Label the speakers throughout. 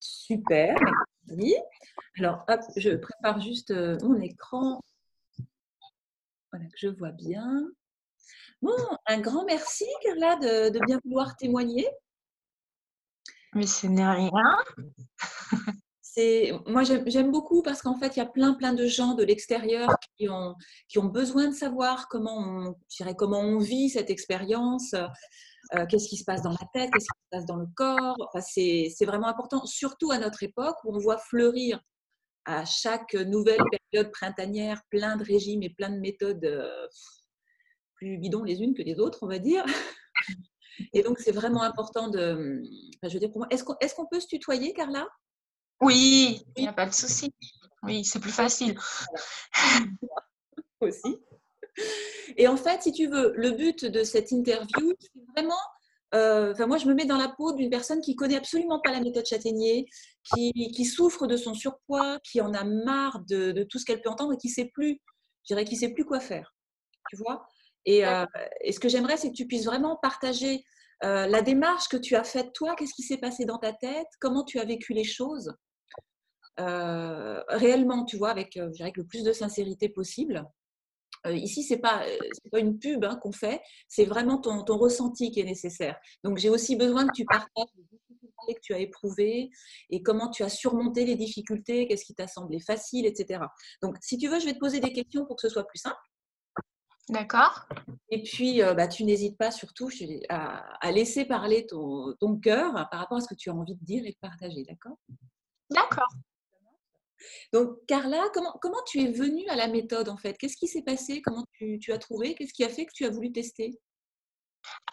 Speaker 1: Super, merci. Alors, hop, je prépare juste mon écran. Voilà, que je vois bien. Bon, un grand merci, Carla, de bien vouloir témoigner.
Speaker 2: Mais ce n'est rien.
Speaker 1: Moi, j'aime beaucoup parce qu'en fait, il y a plein de gens de l'extérieur qui ont besoin de savoir comment on vit cette expérience, qu'est-ce qui se passe dans la tête, qu'est-ce qui se passe dans le corps. Enfin, c'est vraiment important, surtout à notre époque où on voit fleurir à chaque nouvelle période printanière plein de régimes et plein de méthodes plus bidons les unes que les autres, on va dire. Et donc, c'est vraiment important enfin, je veux dire, pour moi, est-ce qu'on peut se tutoyer, Carla?
Speaker 2: Oui, il
Speaker 1: Oui,
Speaker 2: n'y a pas de souci. Oui, c'est plus facile.
Speaker 1: aussi. Et en fait, si tu veux, le but de cette interview, c'est vraiment, enfin moi je me mets dans la peau d'une personne qui connaît absolument pas la méthode Châtaignier, qui souffre de son surpoids, qui en a marre de tout ce qu'elle peut entendre et qui sait plus, je dirais, qui sait plus quoi faire, tu vois. Et ce que j'aimerais, c'est que tu puisses vraiment partager la démarche que tu as faite toi, qu'est-ce qui s'est passé dans ta tête, comment tu as vécu les choses, réellement, tu vois, avec, je dirais, avec le plus de sincérité possible. Ici, c'est pas une pub qu'on fait, c'est vraiment ton ressenti qui est nécessaire. Donc, j'ai aussi besoin que tu partages les difficultés que tu as éprouvées et comment tu as surmonté les difficultés, qu'est-ce qui t'a semblé facile, etc. Donc, si tu veux, je vais te poser des questions pour que ce soit plus simple.
Speaker 2: D'accord?
Speaker 1: Et puis, bah, tu n'hésites pas surtout à laisser parler ton cœur par rapport à ce que tu as envie de dire et de partager, d'accord?
Speaker 2: D'accord.
Speaker 1: Donc, Carla, comment tu es venue à la méthode en fait? Qu'est-ce qui s'est passé? Comment tu as trouvé? Qu'est-ce qui a fait que tu as voulu tester?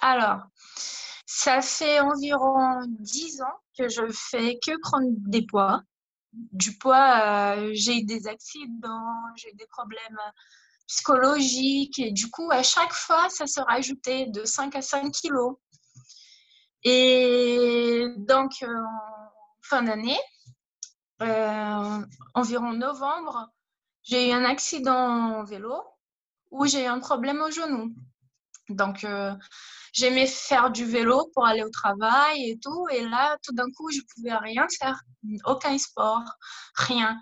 Speaker 2: Alors, ça fait environ 10 ans que je fais que prendre des poids. Du poids, j'ai eu des accidents, j'ai eu des problèmes psychologiques et du coup, à chaque fois, ça se rajoutait de 5 à 5 kilos. Et donc, en fin d'année, environ novembre, j'ai eu un accident en vélo où j'ai eu un problème au genou. Donc, j'aimais faire du vélo pour aller au travail et tout. Et là, tout d'un coup, je pouvais rien faire, aucun sport, rien.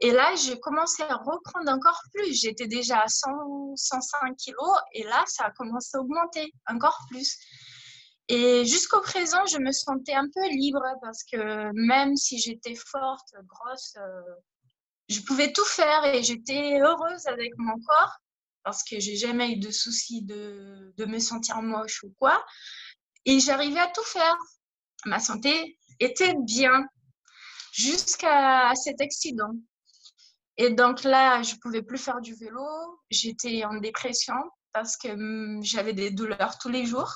Speaker 2: Et là, j'ai commencé à reprendre encore plus. J'étais déjà à 100, 105 kilos et là, ça a commencé à augmenter encore plus. Et jusqu'au présent, je me sentais un peu libre parce que même si j'étais forte, grosse, je pouvais tout faire et j'étais heureuse avec mon corps parce que j'ai jamais eu de souci de me sentir moche ou quoi. Et j'arrivais à tout faire. Ma santé était bien jusqu'à cet accident. Et donc là, je pouvais plus faire du vélo. J'étais en dépression parce que j'avais des douleurs tous les jours.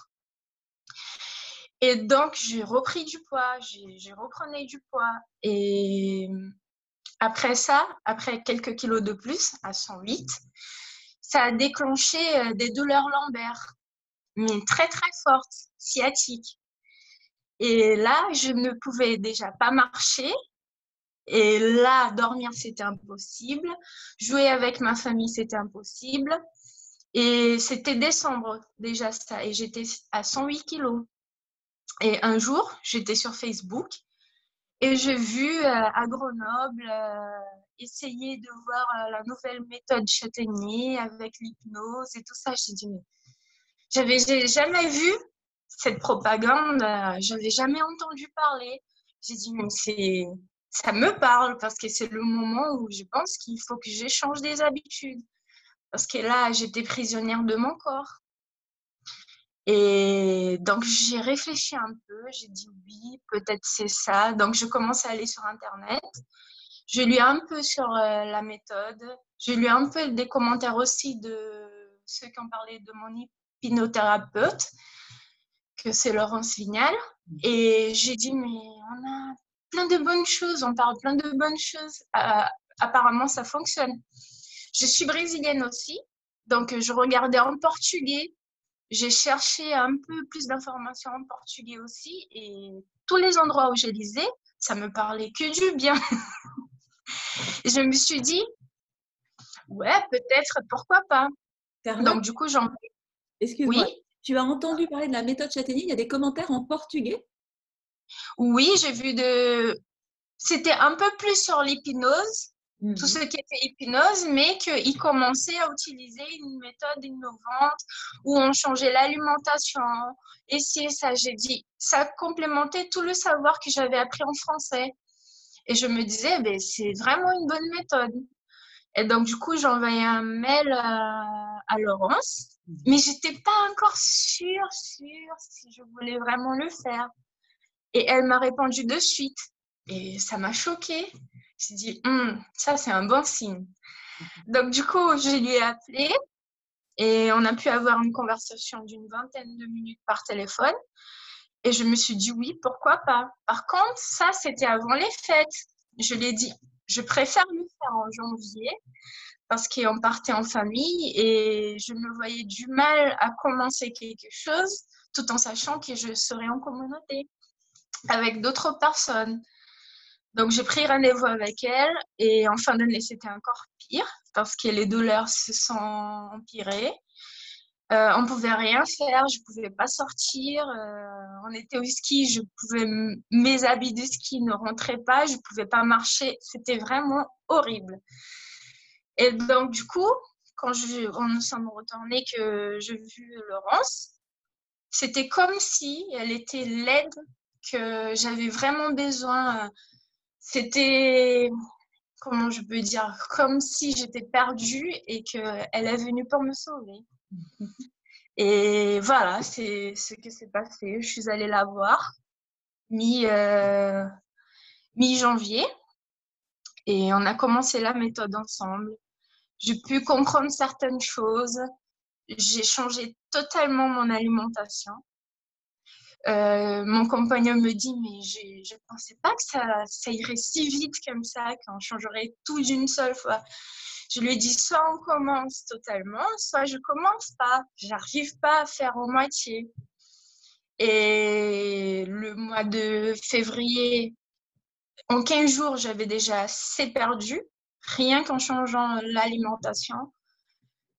Speaker 2: Et donc, j'ai repris du poids, j'ai reprenais du poids. Et après ça, après quelques kilos de plus, à 108, ça a déclenché des douleurs lombaires, mais très très fortes, sciatiques. Et là, je ne pouvais déjà pas marcher. Et là, dormir, c'était impossible. Jouer avec ma famille, c'était impossible. Et c'était décembre déjà ça. Et j'étais à 108 kilos. Et un jour, j'étais sur Facebook et j'ai vu à Grenoble essayer de voir la nouvelle méthode Châtaignier avec l'hypnose et tout ça. J'ai dit, mais j'ai jamais vu cette propagande, j'avais jamais entendu parler. J'ai dit, mais ça me parle parce que c'est le moment où je pense qu'il faut que j'échange des habitudes. Parce que là, j'étais prisonnière de mon corps. Et donc, j'ai réfléchi un peu, j'ai dit oui, peut-être c'est ça. Donc, je commence à aller sur Internet. Je lis un peu sur la méthode. Je lis un peu des commentaires aussi de ceux qui ont parlé de mon hypnothérapeute, que c'est Laurence Vignal. Et j'ai dit, mais on a plein de bonnes choses, on parle plein de bonnes choses. Apparemment, ça fonctionne. Je suis brésilienne aussi, donc je regardais en portugais. J'ai cherché un peu plus d'informations en portugais aussi et tous les endroits où je lisais, ça me parlait que du bien. Et je me suis dit, ouais, peut-être, pourquoi pas.
Speaker 1: Carla,
Speaker 2: Donc du coup, j'en...
Speaker 1: excuse-moi,
Speaker 2: Oui,
Speaker 1: tu as entendu parler de la méthode Châtaignier? Il y a des commentaires en portugais?
Speaker 2: oui, j'ai vu de... C'était un peu plus sur l'hypnose, tout ce qui était hypnose, mais qu'ils commençaient à utiliser une méthode innovante où on changeait l'alimentation. Et si ça, j'ai dit, ça complémentait tout le savoir que j'avais appris en français. Et je me disais, ben, c'est vraiment une bonne méthode. Et donc, du coup, j'ai envoyé un mail à Laurence, mais j'étais pas encore sûre si je voulais vraiment le faire. Et elle m'a répondu de suite. Et ça m'a choquée. J'ai dit, ça, c'est un bon signe. Donc, du coup, je lui ai appelé et on a pu avoir une conversation d'une vingtaine de minutes par téléphone. Et je me suis dit, oui, pourquoi pas. Par contre, ça, c'était avant les fêtes. Je lui ai dit, je préfère le faire en janvier parce qu'on partait en famille et je me voyais du mal à commencer quelque chose tout en sachant que je serais en communauté avec d'autres personnes. Donc, j'ai pris rendez-vous avec elle et en fin d'année, c'était encore pire parce que les douleurs se sont empirées. On ne pouvait rien faire, je ne pouvais pas sortir. On était au ski, mes habits de ski ne rentraient pas, je ne pouvais pas marcher. C'était vraiment horrible. Et donc, du coup, quand nous sommes retournés, que j'ai vu Laurence, c'était comme si elle était laide, que j'avais vraiment besoin. C'était, comment je peux dire, comme si j'étais perdue et qu'elle est venue pour me sauver. Et voilà, c'est ce qui s'est passé. Je suis allée la voir mi-janvier et on a commencé la méthode ensemble. J'ai pu comprendre certaines choses. J'ai changé totalement mon alimentation. Mon compagnon me dit, mais je ne pensais pas que ça irait si vite comme ça, qu'on changerait tout d'une seule fois. Je lui ai dit, soit on commence totalement, soit je commence pas. J'arrive pas à faire en moitié. Et le mois de février, en 15 jours, j'avais déjà assez perdu, rien qu'en changeant l'alimentation.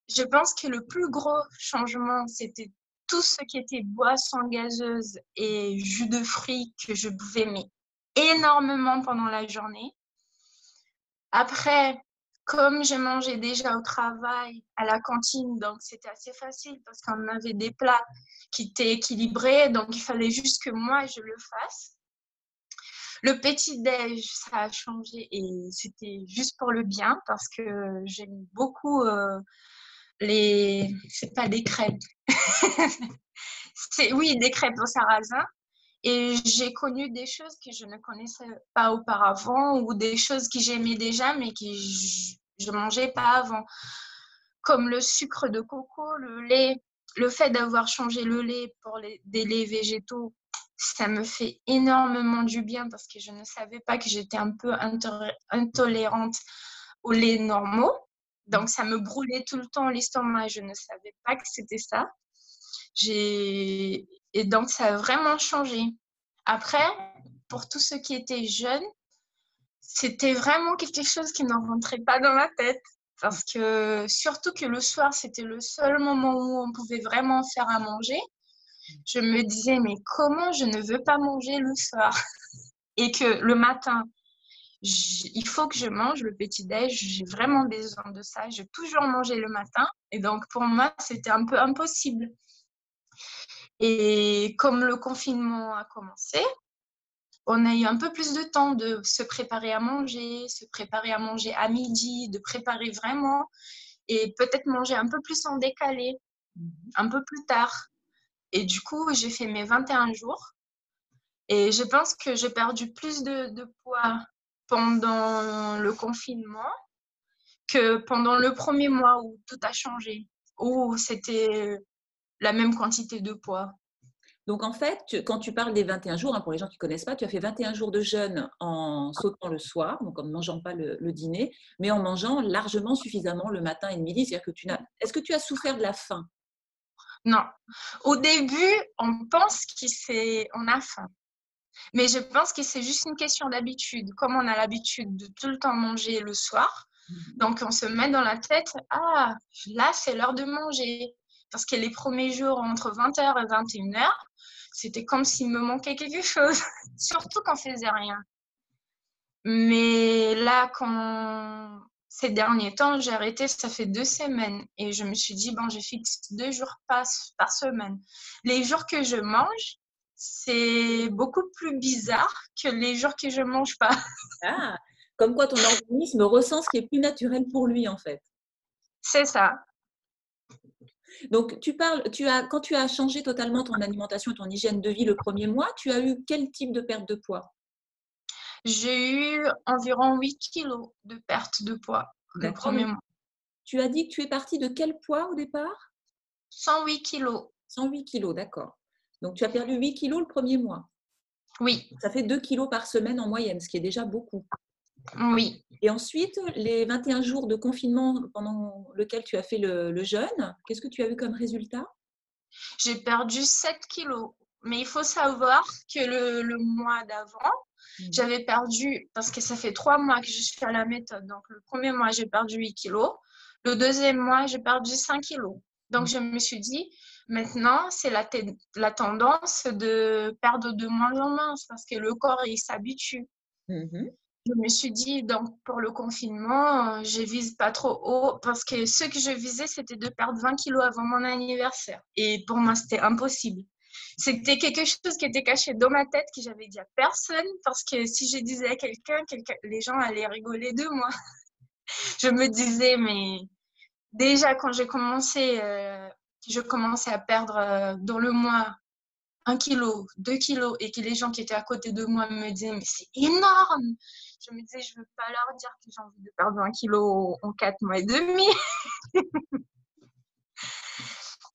Speaker 2: Je pense que le plus gros changement, c'était tout ce qui était boisson gazeuse et jus de fruits que je buvais mais énormément pendant la journée. Après, comme je mangeais déjà au travail, à la cantine, donc c'était assez facile parce qu'on avait des plats qui étaient équilibrés, donc il fallait juste que moi, je le fasse. Le petit-déj, ça a changé et c'était juste pour le bien parce que j'aime beaucoup c'est pas des crêpes. Oui, des crêpes au sarrasin. Et j'ai connu des choses que je ne connaissais pas auparavant ou des choses que j'aimais déjà mais que je mangeais pas avant. Comme le sucre de coco, le lait, le fait d'avoir changé le lait pour des laits végétaux, ça me fait énormément du bien parce que je ne savais pas que j'étais un peu intolérante aux laits normaux. Donc, ça me brûlait tout le temps l'estomac et je ne savais pas que c'était ça. Et donc, ça a vraiment changé. Après, pour tous ceux qui étaient jeunes, c'était vraiment quelque chose qui ne rentrait pas dans ma tête. Parce que, surtout que le soir, c'était le seul moment où on pouvait vraiment faire à manger. Je me disais, mais comment je ne veux pas manger le soir? Et que le matin, il faut que je mange le petit-déj. J'ai vraiment besoin de ça. J'ai toujours mangé le matin. Et donc, pour moi, c'était un peu impossible. Et comme le confinement a commencé, on a eu un peu plus de temps de se préparer à manger à midi, de préparer vraiment et peut-être manger un peu plus en décalé, un peu plus tard. Et du coup, j'ai fait mes 21 jours et je pense que j'ai perdu plus de poids pendant le confinement que pendant le premier mois où tout a changé, où c'était la même quantité de poids.
Speaker 1: Donc, en fait, quand tu parles des 21 jours, pour les gens qui ne connaissent pas, tu as fait 21 jours de jeûne en sautant le soir, donc en ne mangeant pas le dîner, mais en mangeant largement suffisamment le matin et le midi. C'est-à-dire que est-ce que tu as souffert de la faim?
Speaker 2: Non. Au début, on pense qu'on a faim. Mais je pense que c'est juste une question d'habitude. Comme on a l'habitude de tout le temps manger le soir, donc on se met dans la tête, ah, là, c'est l'heure de manger. Parce que les premiers jours, entre 20h et 21h, c'était comme s'il me manquait quelque chose, surtout quand on faisait rien. Mais là, ces derniers temps, j'ai arrêté, ça fait 2 semaines. Et je me suis dit, bon, je fixe 2 jours par semaine. Les jours que je mange, c'est beaucoup plus bizarre que les jours que je mange pas.
Speaker 1: Ah, comme quoi ton organisme ressent ce qui est plus naturel pour lui, en fait.
Speaker 2: C'est ça.
Speaker 1: Donc, quand tu as changé totalement ton alimentation et ton hygiène de vie le premier mois, tu as eu quel type de perte de poids?
Speaker 2: J'ai eu environ 8 kilos de perte de poids le
Speaker 1: D'accord.
Speaker 2: premier
Speaker 1: Donc,
Speaker 2: mois.
Speaker 1: tu as dit que tu es partie de quel poids au départ?
Speaker 2: 108 kilos.
Speaker 1: 108 kilos, d'accord. Donc, tu as perdu 8 kilos le premier mois.
Speaker 2: Oui,
Speaker 1: Ça fait 2 kilos par semaine en moyenne, ce qui est déjà beaucoup.
Speaker 2: oui.
Speaker 1: Et ensuite, les 21 jours de confinement pendant lequel tu as fait le jeûne, qu'est-ce que tu as eu comme résultat?
Speaker 2: J'ai perdu 7 kilos. Mais il faut savoir que le mois d'avant, j'avais perdu, parce que ça fait 3 mois que je suis à la méthode. Donc, le premier mois, j'ai perdu 8 kilos. Le deuxième mois, j'ai perdu 5 kilos. Donc, je me suis dit, maintenant, c'est la tendance de perdre de moins en moins parce que le corps, il s'habitue.
Speaker 1: Mhm.
Speaker 2: Je me suis dit, donc, pour le confinement, je vise pas trop haut parce que ce que je visais, c'était de perdre 20 kilos avant mon anniversaire. Et pour moi, c'était impossible. C'était quelque chose qui était caché dans ma tête que j'avais dit à personne parce que si je disais à quelqu'un, les gens allaient rigoler de moi. Je me disais, mais déjà quand je commençais à perdre dans le mois 1 kilo, 2 kilos et que les gens qui étaient à côté de moi me disaient, mais c'est énorme! Je me disais, je ne veux pas leur dire que j'ai envie de perdre 1 kilo en 4 mois et demi.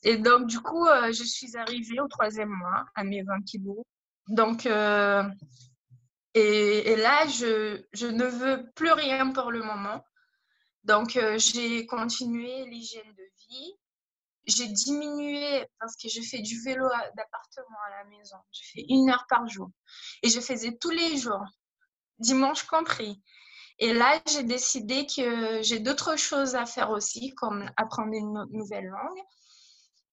Speaker 2: Et donc, du coup, je suis arrivée au 3e mois à mes 20 kilos. Donc, et là, je ne veux plus rien pour le moment. Donc, j'ai continué l'hygiène de vie. J'ai diminué parce que je fais du vélo d'appartement à la maison. Je fais 1 heure par jour. Et je faisais tous les jours, dimanche compris. Et là, j'ai décidé que j'ai d'autres choses à faire aussi, comme apprendre une nouvelle langue.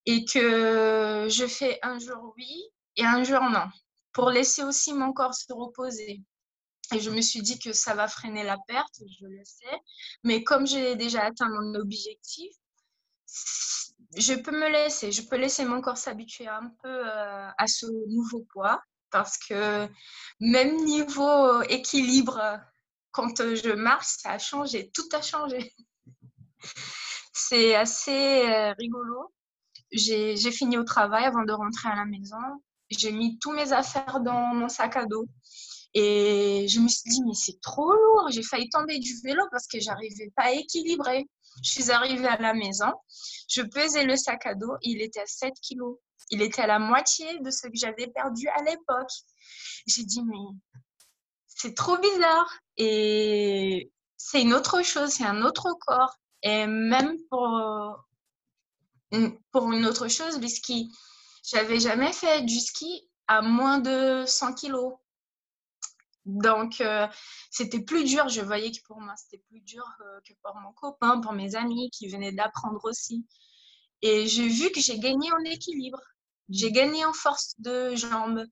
Speaker 2: Et que je fais un jour oui et un jour non, pour laisser aussi mon corps se reposer. Et je me suis dit que ça va freiner la perte, je le sais. Mais comme j'ai déjà atteint mon objectif, je peux laisser mon corps s'habituer un peu à ce nouveau poids parce que même niveau équilibre, quand je marche, ça a changé, tout a changé. C'est assez rigolo. J'ai fini au travail avant de rentrer à la maison. J'ai mis tous mes affaires dans mon sac à dos. Et je me suis dit, mais c'est trop lourd. J'ai failli tomber du vélo parce que j'arrivais pas à équilibrer. Je suis arrivée à la maison. Je pesais le sac à dos. Il était à 7 kilos. Il était à la moitié de ce que j'avais perdu à l'époque. J'ai dit, mais c'est trop bizarre. Et c'est une autre chose, c'est un autre corps. Et même pour une autre chose, le ski. J'avais jamais fait du ski à moins de 100 kilos. Donc, c'était plus dur. Je voyais que pour moi, c'était plus dur que pour mon copain, pour mes amis qui venaient d'apprendre aussi. Et j'ai vu que j'ai gagné en équilibre. J'ai gagné en force de jambes.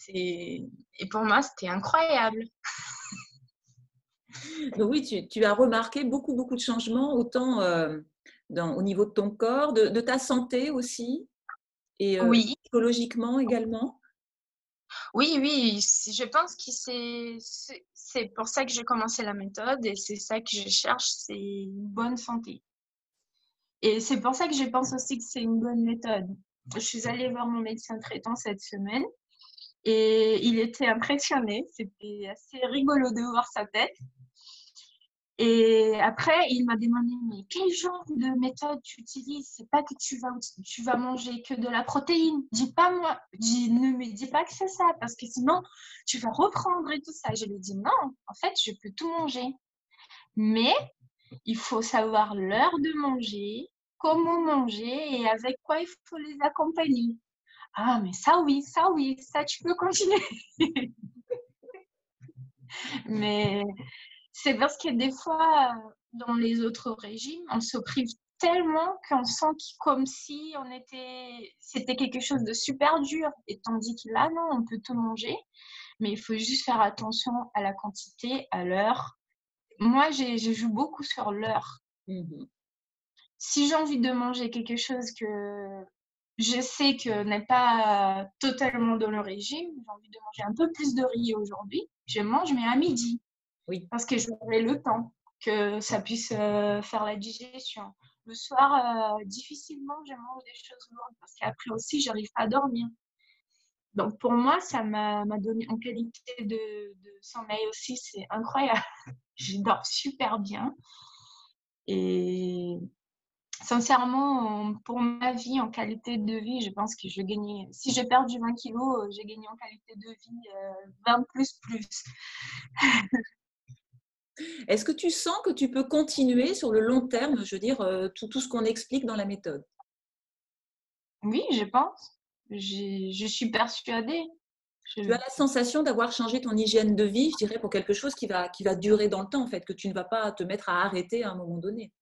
Speaker 2: Et pour moi, c'était incroyable.
Speaker 1: Donc oui, tu as remarqué beaucoup, beaucoup de changements, autant au niveau de ton corps, de ta santé aussi, et
Speaker 2: Oui,
Speaker 1: psychologiquement également.
Speaker 2: oui, oui. Je pense que c'est pour ça que j'ai commencé la méthode et c'est ça que je cherche, c'est une bonne santé. Et c'est pour ça que je pense aussi que c'est une bonne méthode. Je suis allée voir mon médecin traitant cette semaine et il était impressionné. C'était assez rigolo de voir sa tête. Et après, il m'a demandé, mais quel genre de méthode tu utilises? C'est pas que tu vas manger que de la protéine. Dis pas moi, ne me dis pas que c'est ça, parce que sinon, tu vas reprendre et tout ça. Je lui ai dit, non, en fait, je peux tout manger. Mais il faut savoir l'heure de manger, comment manger et avec quoi il faut les accompagner. Ah, mais ça, tu peux continuer. Mais c'est parce que des fois, dans les autres régimes, on se prive tellement qu'on sent comme si c'était quelque chose de super dur. Et tandis que là, non, on peut tout manger. mais il faut juste faire attention à la quantité, à l'heure. Moi, je joue beaucoup sur l'heure.
Speaker 1: Mhm.
Speaker 2: Si j'ai envie de manger quelque chose que je sais que n'est pas totalement dans le régime, j'ai envie de manger un peu plus de riz aujourd'hui, je mange, mais à midi,
Speaker 1: Oui.
Speaker 2: parce que j'aurai le temps que ça puisse faire la digestion. Le soir, difficilement, je mange des choses lourdes, parce qu'après aussi, j'arrive pas à dormir. Donc, pour moi, ça m'a donné en qualité de sommeil aussi, c'est incroyable. Je dors super bien. Et sincèrement, pour ma vie, en qualité de vie, je pense que je vais gagner. Si j'ai perdu 20 kilos, j'ai gagné en qualité de vie 20 plus.
Speaker 1: Est-ce que tu sens que tu peux continuer sur le long terme, je veux dire, tout ce qu'on explique dans la méthode?
Speaker 2: Oui, je pense. Je suis persuadée.
Speaker 1: Tu as la sensation d'avoir changé ton hygiène de vie, je dirais, pour quelque chose qui va durer dans le temps, en fait, que tu ne vas pas te mettre à arrêter à un moment donné.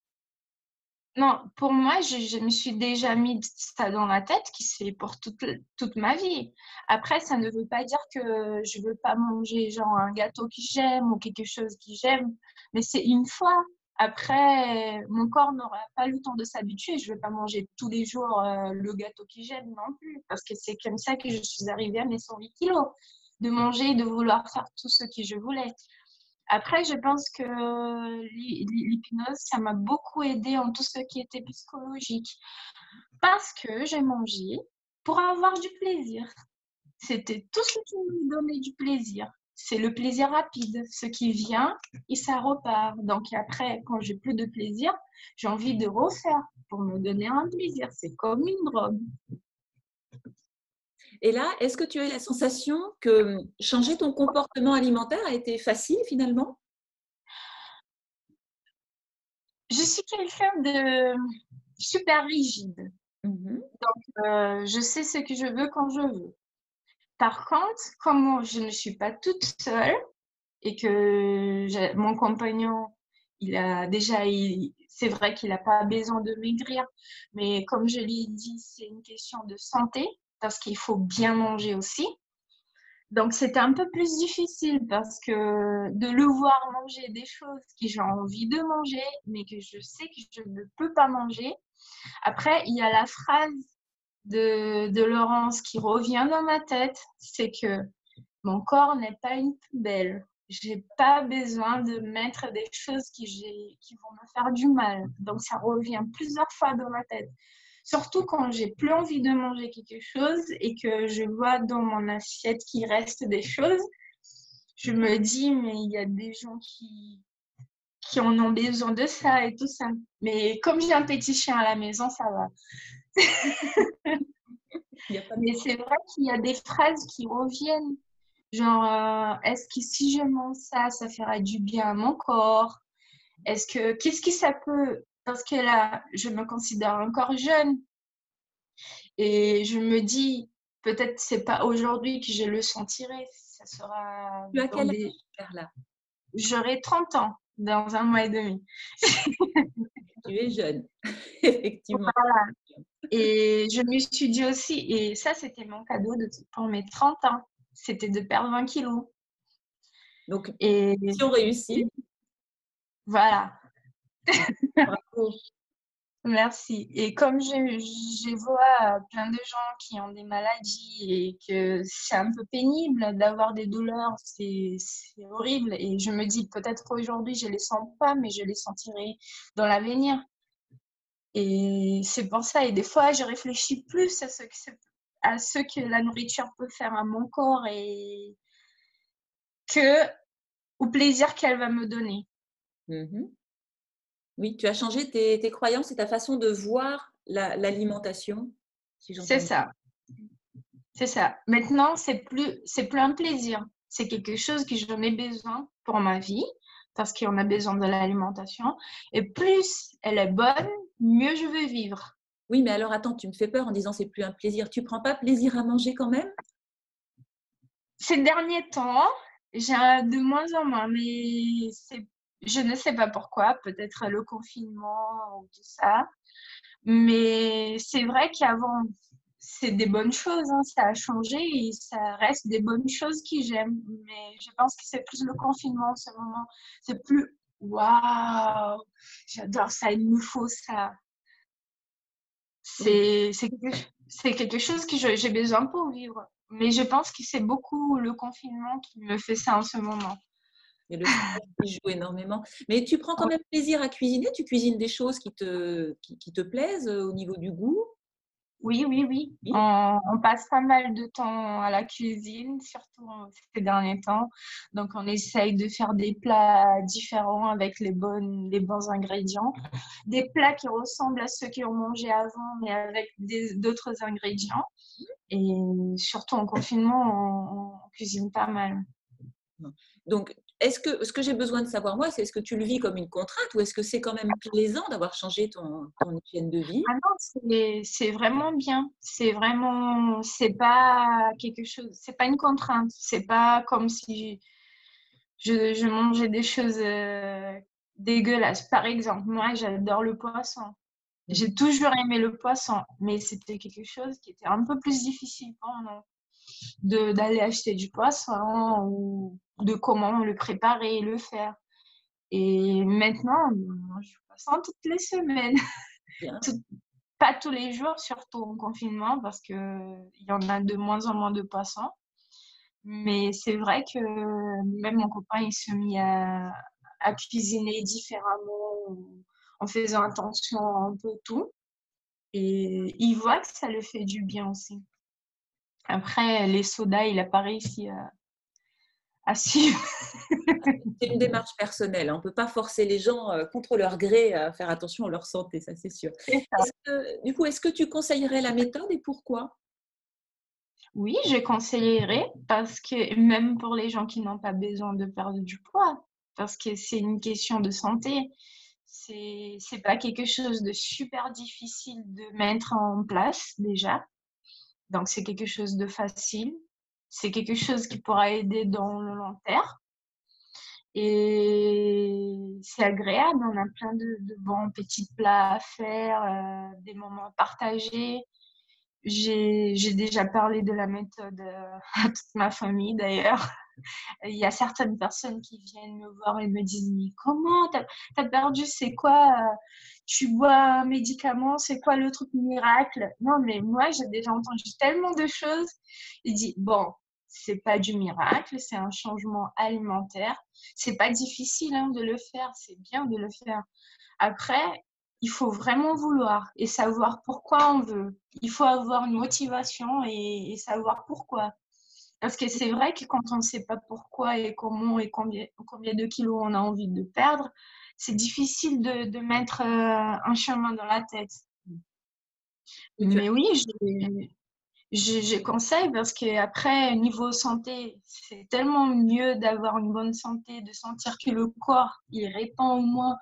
Speaker 2: Non, pour moi, je me suis déjà mis ça dans la tête qui c'est pour toute ma vie. Après, ça ne veut pas dire que je veux pas manger genre un gâteau que j'aime ou quelque chose que j'aime, mais c'est une fois. Après, mon corps n'aura pas le temps de s'habituer. Je ne vais pas manger tous les jours le gâteau que j'aime non plus, parce que c'est comme ça que je suis arrivée à mes 108 kilos, de manger et de vouloir faire tout ce que je voulais. Après, je pense que l'hypnose, ça m'a beaucoup aidée en tout ce qui était psychologique. Parce que j'ai mangé pour avoir du plaisir. C'était tout ce qui me donnait du plaisir. C'est le plaisir rapide. Ce qui vient et ça repart. Donc après, quand j'ai plus de plaisir, j'ai envie de refaire pour me donner un plaisir. C'est comme une drogue.
Speaker 1: Et là, est-ce que tu as eu la sensation que changer ton comportement alimentaire a été facile finalement?
Speaker 2: Je suis quelqu'un de super rigide.
Speaker 1: Mhm.
Speaker 2: Je sais ce que je veux quand je veux. Par contre, comme je ne suis pas toute seule et que mon compagnon, c'est vrai qu'il n'a pas besoin de maigrir, mais comme je l'ai dit, c'est une question de santé parce qu'il faut bien manger aussi. Donc, c'était un peu plus difficile parce que de le voir manger des choses que j'ai envie de manger, mais que je sais que je ne peux pas manger. Après, il y a la phrase de Laurence qui revient dans ma tête, c'est que mon corps n'est pas une poubelle. J'ai pas besoin de mettre des choses qui vont me faire du mal. Donc ça revient plusieurs fois dans ma tête. Surtout quand j'ai plus envie de manger quelque chose et que je vois dans mon assiette qu'il reste des choses, je me dis mais il y a des gens qui en ont besoin de ça et tout ça. Mais comme j'ai un petit chien à la maison, ça va. Mais c'est vrai qu'il y a des phrases qui reviennent. Genre, est-ce que si je mange ça, ça fera du bien à mon corps? Qu'est-ce que ça peut? Parce que là, je me considère encore jeune et je me dis, peut-être c'est pas aujourd'hui que je le sentirai. Ça sera
Speaker 1: Tu as
Speaker 2: dans
Speaker 1: quel âge,
Speaker 2: des.
Speaker 1: Carla?
Speaker 2: J'aurai 30 ans dans 1 mois et demi.
Speaker 1: Tu es jeune, effectivement.
Speaker 2: Voilà. Et je me suis dit aussi, et ça, c'était mon cadeau pour mes 30 ans, c'était de perdre 20 kilos.
Speaker 1: Donc,
Speaker 2: Et,
Speaker 1: mission réussie.
Speaker 2: et voilà.
Speaker 1: Bravo.
Speaker 2: Merci. Et comme je vois plein de gens qui ont des maladies et que c'est un peu pénible d'avoir des douleurs, c'est horrible. Et je me dis peut-être aujourd'hui je les sens pas, mais je les sentirai dans l'avenir. Et c'est pour ça. Et des fois, je réfléchis plus à ce que la nourriture peut faire à mon corps et que au plaisir qu'elle va me donner.
Speaker 1: Mhm. Oui, tu as changé tes croyances et ta façon de voir l'alimentation, si
Speaker 2: C'est
Speaker 1: j'entends bien.
Speaker 2: ça. C'est ça. Maintenant, c'est plus un plaisir. C'est quelque chose que j'en ai besoin pour ma vie, parce qu'on a besoin de l'alimentation. Et plus elle est bonne, mieux je veux vivre.
Speaker 1: Oui, mais alors attends, tu me fais peur en disant c'est plus un plaisir. Tu prends pas plaisir à manger quand même?
Speaker 2: Ces derniers temps, j'ai de moins en moins, mais je ne sais pas pourquoi, peut-être le confinement ou tout ça. Mais c'est vrai qu'avant, c'est des bonnes choses, hein, ça a changé et ça reste des bonnes choses que j'aime. Mais je pense que c'est plus le confinement en ce moment. C'est plus waouh, j'adore ça, il me faut ça.
Speaker 1: Oui.
Speaker 2: C'est quelque chose que j'ai besoin pour vivre. Mais je pense que c'est beaucoup le confinement qui me fait ça en ce moment.
Speaker 1: Et le stress qui joue énormément. Mais tu prends quand même plaisir à cuisiner? Tu cuisines des choses qui te plaisent au niveau du goût?
Speaker 2: Oui, oui, oui.
Speaker 1: Oui.
Speaker 2: On passe pas mal de temps à la cuisine, surtout ces derniers temps. Donc, on essaye de faire des plats différents avec les bons ingrédients. Des plats qui ressemblent à ceux qu'on mangeait avant, mais avec d'autres ingrédients. Et surtout en confinement, on cuisine pas mal.
Speaker 1: Donc, ce que j'ai besoin de savoir, moi, c'est est-ce que tu le vis comme une contrainte ou est-ce que c'est quand même plaisant d'avoir changé ton hygiène de vie?
Speaker 2: Ah non, c'est vraiment bien. C'est pas quelque chose, c'est pas une contrainte. C'est pas comme si je mangeais des choses dégueulasses. Par exemple, moi, j'adore le poisson.
Speaker 1: Mhm.
Speaker 2: J'ai toujours aimé le poisson, mais c'était quelque chose qui était un peu plus difficile pour moi d'aller acheter du poisson ou de comment le préparer et le faire. Et maintenant, je mange du poisson toutes les semaines.
Speaker 1: Bien.
Speaker 2: Tout- Pas tous les jours, surtout en confinement, parce que il y en a de moins en moins de poissons. Mais c'est vrai que même mon copain, il se mit à cuisiner différemment, en faisant attention à un peu tout. Et il voit que ça le fait du bien aussi. Après, les sodas, il n'a pas réussi à suivre.
Speaker 1: C'est une démarche personnelle, hein. On ne peut pas forcer les gens contre leur gré à faire attention à leur santé, ça c'est sûr. Du coup, est-ce que tu conseillerais la méthode et pourquoi?
Speaker 2: Oui, je conseillerais parce que même pour les gens qui n'ont pas besoin de perdre du poids, parce que c'est une question de santé, c'est pas quelque chose de super difficile de mettre en place déjà. Donc c'est quelque chose de facile, c'est quelque chose qui pourra aider dans le long terme et c'est agréable. On a plein de bons petits plats à faire, des moments partagés. J'ai déjà parlé de la méthode à toute ma famille d'ailleurs. Il y a certaines personnes qui viennent me voir et me disent mais comment t'as perdu, c'est quoi tu bois un médicament, c'est quoi le truc miracle? Non mais moi j'ai déjà entendu tellement de choses. Il dit bon, c'est pas du miracle, c'est un changement alimentaire. C'est pas difficile hein, de le faire, c'est bien de le faire. Après, il faut vraiment vouloir et savoir pourquoi on veut. Il faut avoir une motivation et savoir pourquoi. Parce que c'est vrai que quand on ne sait pas pourquoi et comment et combien de kilos on a envie de perdre, c'est difficile de mettre un chemin dans la tête.
Speaker 1: Oui, tu as
Speaker 2: Mais oui, je conseille parce que après, niveau santé, c'est tellement mieux d'avoir une bonne santé, de sentir que le corps, il répond au moins.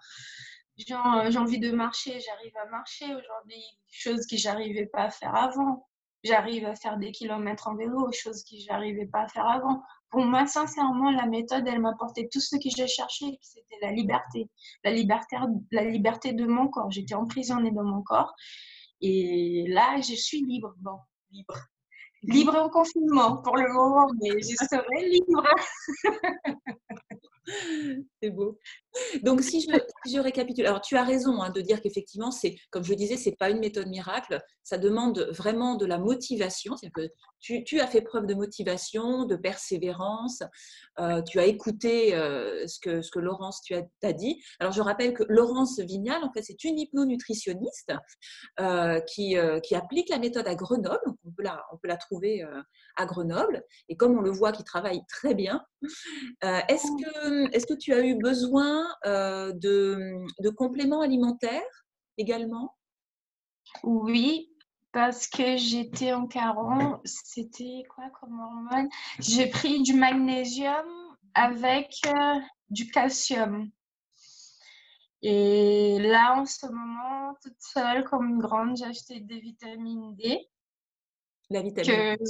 Speaker 2: Genre, j'ai envie de marcher, j'arrive à marcher aujourd'hui, chose que j'arrivais pas à faire avant. J'arrive à faire des kilomètres en vélo, chose que j'arrivais pas à faire avant. Pour moi, sincèrement, la méthode, elle m'apportait tout ce que j'ai cherché, c'était la liberté. La liberté de mon corps. J'étais emprisonnée dans mon corps. Et là, je suis libre. Bon, libre. Libre en confinement pour le moment, mais je serai libre.
Speaker 1: c'est beau. Donc, si je récapitule, alors tu as raison hein, de dire qu'effectivement, c'est, comme je disais, c'est pas une méthode miracle. Ça demande vraiment de la motivation. C'est-à-dire que tu as fait preuve de motivation, de persévérance. Tu as écouté ce que Laurence t'a dit. Alors, je rappelle que Laurence Vignal, en fait, c'est une hypnonutritionniste qui applique la méthode à Grenoble. Donc, on peut la trouver à Grenoble. Et comme on le voit, qui travaille très bien. Est-ce que tu as eu besoin de compléments alimentaires également?
Speaker 2: Oui, parce que j'étais en carence. C'était quoi comme hormone? J'ai pris du magnésium avec du calcium. Et là, en ce moment, toute seule, comme une grande, j'ai acheté des vitamines D
Speaker 1: La vitamine
Speaker 2: que,
Speaker 1: D.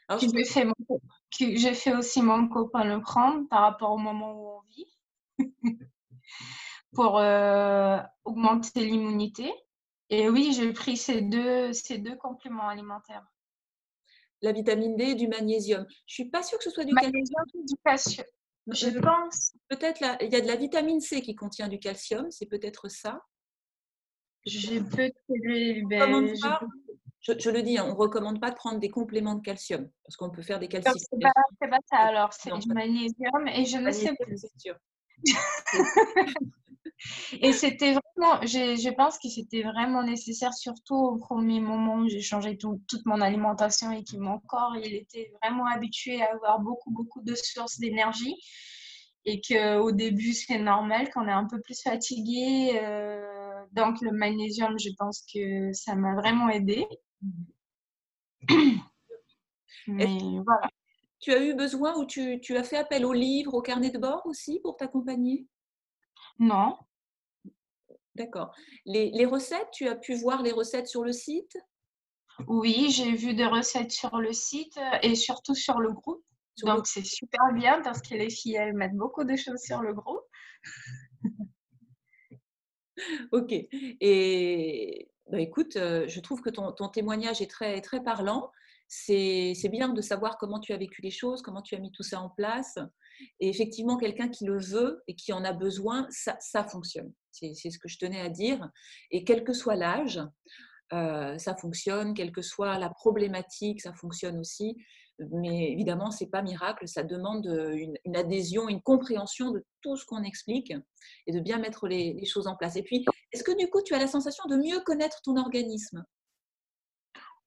Speaker 1: Alors,
Speaker 2: que j'ai fait, que j'ai fait aussi mon copain le prendre par rapport au moment où on vit pour augmenter l'immunité. Et oui, j'ai pris ces deux compléments alimentaires.
Speaker 1: La vitamine D et du magnésium. Je suis pas sûre que ce soit du calcium.
Speaker 2: Magnésium et du calcium, je
Speaker 1: Non,
Speaker 2: pense.
Speaker 1: peut-être il y a de la vitamine C qui contient du calcium, c'est peut-être ça.
Speaker 2: Je peux te
Speaker 1: On recommande
Speaker 2: ben, je
Speaker 1: pas,
Speaker 2: peux
Speaker 1: je le dis, hein, on ne recommande pas de prendre des compléments de calcium parce qu'on peut faire des
Speaker 2: donc
Speaker 1: calcifications.
Speaker 2: c'est pas ça alors, c'est
Speaker 1: Non,
Speaker 2: du
Speaker 1: pas de
Speaker 2: magnésium et je ne sais
Speaker 1: magnésium,
Speaker 2: plus.
Speaker 1: c'est sûr.
Speaker 2: Et c'était vraiment, je pense que c'était vraiment nécessaire, surtout au premier moment où j'ai changé toute mon alimentation et que mon corps, il était vraiment habitué à avoir beaucoup, beaucoup de sources d'énergie. Et qu'au début, c'est normal qu'on est un peu plus fatigué. Donc, le magnésium, je pense que ça m'a vraiment aidé.
Speaker 1: Est-ce
Speaker 2: Mais
Speaker 1: que
Speaker 2: voilà,
Speaker 1: tu as eu besoin ou tu as fait appel au livre, au carnet de bord aussi pour t'accompagner?
Speaker 2: non.
Speaker 1: D'accord. Les recettes, tu as pu voir les recettes sur le site?
Speaker 2: Oui, j'ai vu des recettes sur le site et surtout sur le groupe.
Speaker 1: Sur le
Speaker 2: Donc, c'est super bien parce que les filles, elles mettent beaucoup de choses sur le groupe.
Speaker 1: OK. Et bah, écoute, je trouve que ton témoignage est très, très parlant. C'est bien de savoir comment tu as vécu les choses, comment tu as mis tout ça en place. Et effectivement, quelqu'un qui le veut et qui en a besoin, ça fonctionne. C'est ce que je tenais à dire. Et quel que soit l'âge, ça fonctionne, quelle que soit la problématique, ça fonctionne aussi. Mais évidemment, c'est pas miracle, ça demande une adhésion, une compréhension de tout ce qu'on explique et de bien mettre les choses en place. Et puis, est-ce que du coup, tu as la sensation de mieux connaître ton organisme?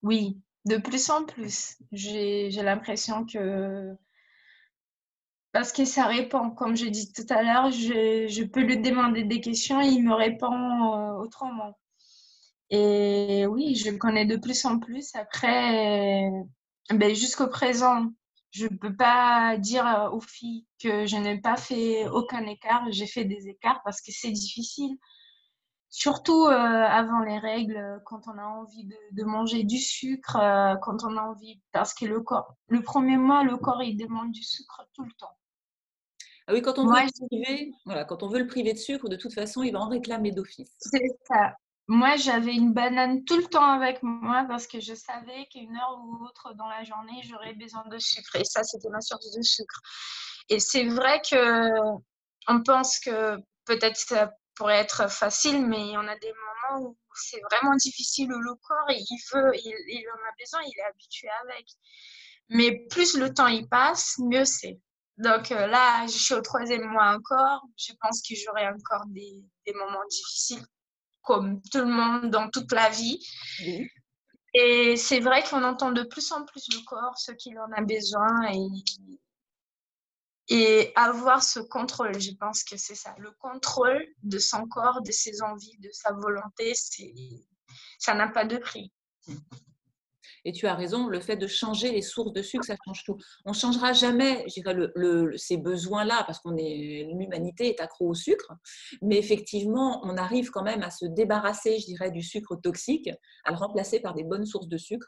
Speaker 2: Oui, de plus en plus. J'ai l'impression que parce que ça répond, comme je dis tout à l'heure, je peux lui demander des questions et il me répond autrement. Et oui, je connais de plus en plus. Après, ben, jusqu'au présent, je ne peux pas dire aux filles que je n'ai pas fait aucun écart. J'ai fait des écarts parce que c'est difficile. Surtout avant les règles, quand on a envie de manger du sucre, quand on a envie, parce que le premier mois, le corps, il demande du sucre tout le temps.
Speaker 1: Ah oui, quand on veut
Speaker 2: Moi,
Speaker 1: le priver, voilà, quand on veut le priver de sucre, de toute façon, il va en réclamer d'office.
Speaker 2: c'est ça. Moi, j'avais une banane tout le temps avec moi parce que je savais qu'une heure ou autre dans la journée, j'aurais besoin de sucre. Et ça, c'était ma source de sucre. Et c'est vrai que on pense que peut-être ça pourrait être facile, mais on a des moments où c'est vraiment difficile, où le corps, il en a besoin, il est habitué avec. Mais plus le temps y passe, mieux c'est. Donc là, je suis au troisième mois encore. Je pense que j'aurai encore des moments difficiles, comme tout le monde dans toute la vie.
Speaker 1: Oui.
Speaker 2: Et c'est vrai qu'on entend de plus en plus le corps, ce qu'il en a besoin, et avoir ce contrôle. Je pense que c'est ça. Le contrôle de son corps, de ses envies, de sa volonté, ça n'a pas de prix.
Speaker 1: Et tu as raison, le fait de changer les sources de sucre, ça change tout. On ne changera jamais, je dirais, ces besoins-là, parce qu'on est, l'humanité est accro au sucre, mais effectivement, on arrive quand même à se débarrasser, je dirais, du sucre toxique, à le remplacer par des bonnes sources de sucre,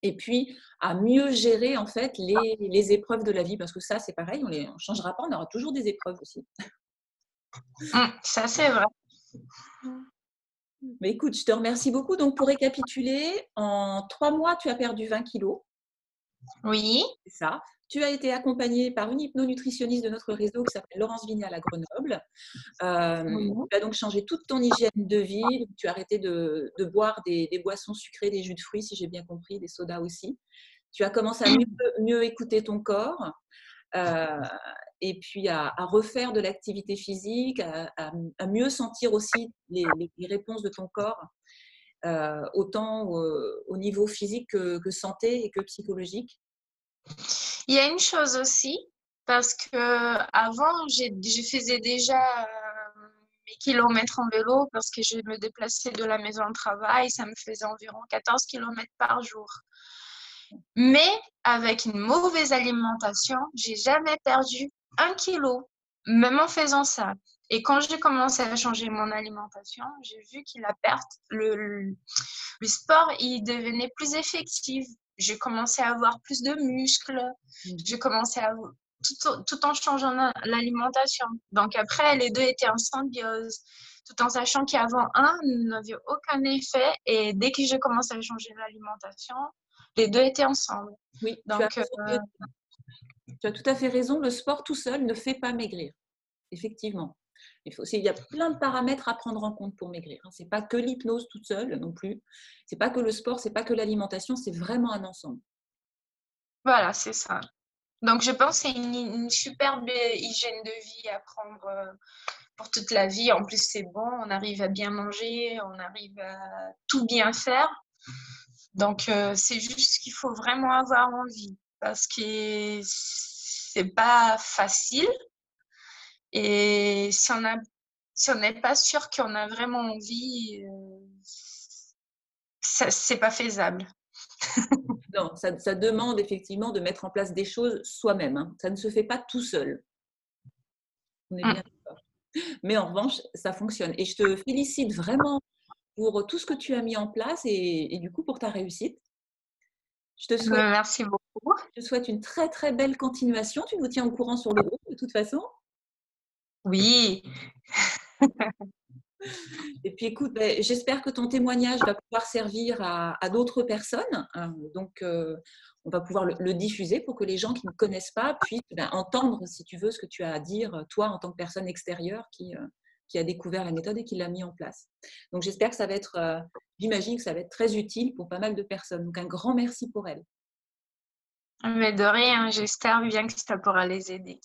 Speaker 1: et puis à mieux gérer en fait les épreuves de la vie, parce que ça, c'est pareil, on ne changera pas, on aura toujours des épreuves aussi.
Speaker 2: Ça, c'est vrai.
Speaker 1: Mais écoute, je te remercie beaucoup. Donc, pour récapituler, en 3 mois, tu as perdu 20 kilos.
Speaker 2: Oui.
Speaker 1: C'est ça. Tu as été accompagnée par une hypnonutritionniste de notre réseau qui s'appelle Laurence Vignal à Grenoble.
Speaker 2: Oui.
Speaker 1: Tu as donc changé toute ton hygiène de vie. Tu as arrêté de boire des boissons sucrées, des jus de fruits, si j'ai bien compris, des sodas aussi. Tu as commencé à mieux écouter ton corps et puis à refaire de l'activité physique, à mieux sentir aussi les réponses de ton corps, autant au niveau physique que santé et que psychologique.
Speaker 2: Il y a une chose aussi, parce que avant, je faisais déjà mes kilomètres en vélo parce que je me déplaçais de la maison au travail. Ça me faisait environ 14 kilomètres par jour. Mais avec une mauvaise alimentation, j'ai jamais perdu 1 kilo, même en faisant ça. Et quand j'ai commencé à changer mon alimentation, j'ai vu que la perte, le sport, il devenait plus effectif. J'ai commencé à avoir plus de muscles. J'ai commencé tout en changeant l'alimentation. Donc après, les deux étaient en symbiose, tout en sachant qu'avant un n'avait aucun effet. Et dès que j'ai commencé à changer l'alimentation, les deux étaient ensemble.
Speaker 1: Oui,
Speaker 2: Donc,
Speaker 1: tu as tout à fait raison. Le sport tout seul ne fait pas maigrir. Effectivement. Il y a plein de paramètres à prendre en compte pour maigrir. Ce n'est pas que l'hypnose toute seule non plus. Ce n'est pas que le sport, ce n'est pas que l'alimentation, c'est vraiment un ensemble.
Speaker 2: voilà, c'est ça. Donc, je pense que c'est une superbe hygiène de vie à prendre pour toute la vie. En plus, c'est bon, on arrive à bien manger, on arrive à tout bien faire. Donc, c'est juste qu'il faut vraiment avoir envie parce que c'est pas facile. Et si on n'est pas sûr qu'on a vraiment envie, c'est pas faisable.
Speaker 1: Non, ça demande effectivement de mettre en place des choses soi-même. Hein. Ça ne se fait pas tout seul. On est bien d'accord. Mais en revanche, ça fonctionne. Et je te félicite vraiment pour tout ce que tu as mis en place et du coup pour ta réussite. Je
Speaker 2: Merci beaucoup.
Speaker 1: te souhaite une très très belle continuation. Tu nous tiens au courant sur le groupe de toute façon.
Speaker 2: Oui,
Speaker 1: Et puis écoute, j'espère que ton témoignage va pouvoir servir à d'autres personnes. Donc, on va pouvoir le diffuser pour que les gens qui ne connaissent pas puissent entendre, si tu veux, ce que tu as à dire, toi, en tant que personne extérieure qui a découvert la méthode et qui l'a mis en place. Donc, j'espère que ça va être, j'imagine que ça va être très utile pour pas mal de personnes. Donc, un grand merci pour elle.
Speaker 2: mais de rien, j'espère bien que ça pourra les aider.